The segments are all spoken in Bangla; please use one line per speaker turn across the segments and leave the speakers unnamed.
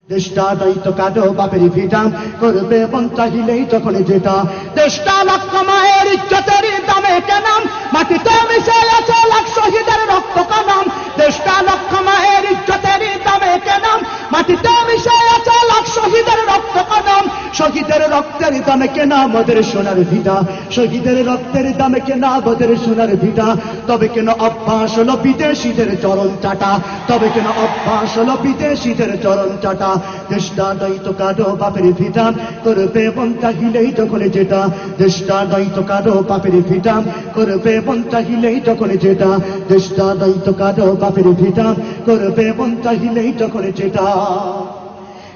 দেশটা দায়িত্ব কাটো বাপের ভিটা করবে মন চাহিলেই যখন যেটা দেশটা লক্ষ মায়ের ইজ্জতের দামে কেনাম মাটিতে মিশে আছে লাখ শহীদের রক্ত কানাম দেশটা লক্ষ মায়ের ইজ্জতের দামে কেনাম মাটিতে মিশে আছে লাখ শহীদের রক্ত কানাম শহীদের রক্তের দামে কেনা আমাদের সোনার ভিটা শহীদের রক্তের দামে কেনা আমাদের সোনার ভিটা তবে কেন অভ্যাস হলো বিদেশিদের চরণ চাটা তবে কেন অভ্যাস হলো বিদেশিদের চরণ চাটা দেশটা দায়িত্ব কাটো বাপের ভিটা করবে মন চাহিলেই যখন যেটা দেশটা দায়িত্ব কাটো বাপের ভিটা করবে মন চাহিলেই যখন যেটা দেশটা দায়িত্ব কাটো বাপের ভিটা করবে মন চাহিলেই যখন যেটা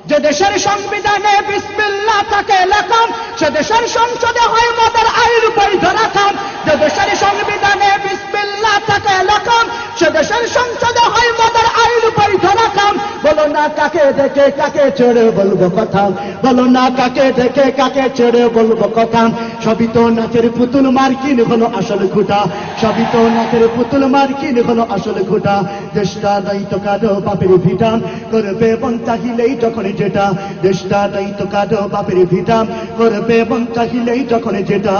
যে দেশের সংবিধানে বিসমিল্লাহ থাকে লেখা সে দেশের সংসদে হয় মদের আইন বৈধ রাখা যে দেশের সংবিধানে বিসমিল্লাহ থাকে লেখা সে দেশের সংসদে হয় মদের আইন বৈধ রাখা বলো না কাকে দেখে কাকে ছেড়ে বলবো কথা বলো না কাকে দেখে কাকে ছেড়ে বলবো কথা সবই তো নাচের পুতুল মার্কিন হলো আসল খুঁটা সবই তো নাচের পুতুল মার্কিন হলো আসল খুঁটা দেশটা দায়িত্ব কাটো বাপের ভিটা করবে মন চাহিলেই যখন যেটা দেশটা দায়িত্ব কাটো বাপের ভিটা করবে মন চাহিলেই যখন যেটা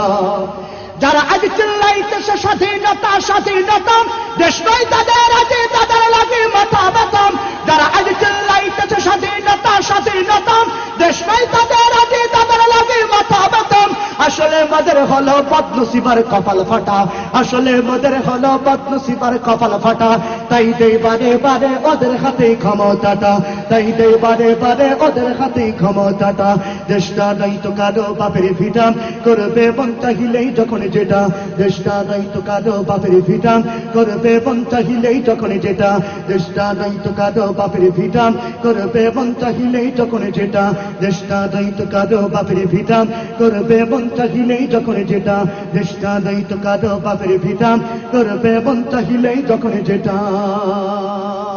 যারা আজ চিল্লাইতেছে স্বাধীনতা স্বাধীনতা দেশ নয় তাদের আজ তাদের লাগে মাথা ব্যথা যারা আজ চিল্লাইতেছে স্বাধীনতা স্বাধীনতা দেশ নয় তাদের আজ তাদের লাগে মাথা ব্যথা আসলে মদের হলো বদনসিবার কপাল ফাটা আসলে মদের হলো বদনসিবার কপাল ফাটা তাই দেই বারে বারে ওদের হাতে ক্ষমতাটা তাই দেই বারে বারে ওদের হাতে ক্ষমতাটা দেশটা দায়িত্ব কাটো বাপের ভিটা করবে মন চাহিলেই যখন যেটা দেশটা দায়িত্ব কাটো বাপের ভিটা করবে মন চাহিলেই যখন যেটা দেশটা দায়িত্ব কাটো বাপের ভিটা করবে মন চাহিলেই যখন যেটা দেশটা দায়িত্ব কাটো বাপের ভিটা করবে মন চাহিলেই যখন যেটা দেশটা দায়িত্ব কাটো বাপের ভিটা করবে মন চাহিলেই যখন যেটা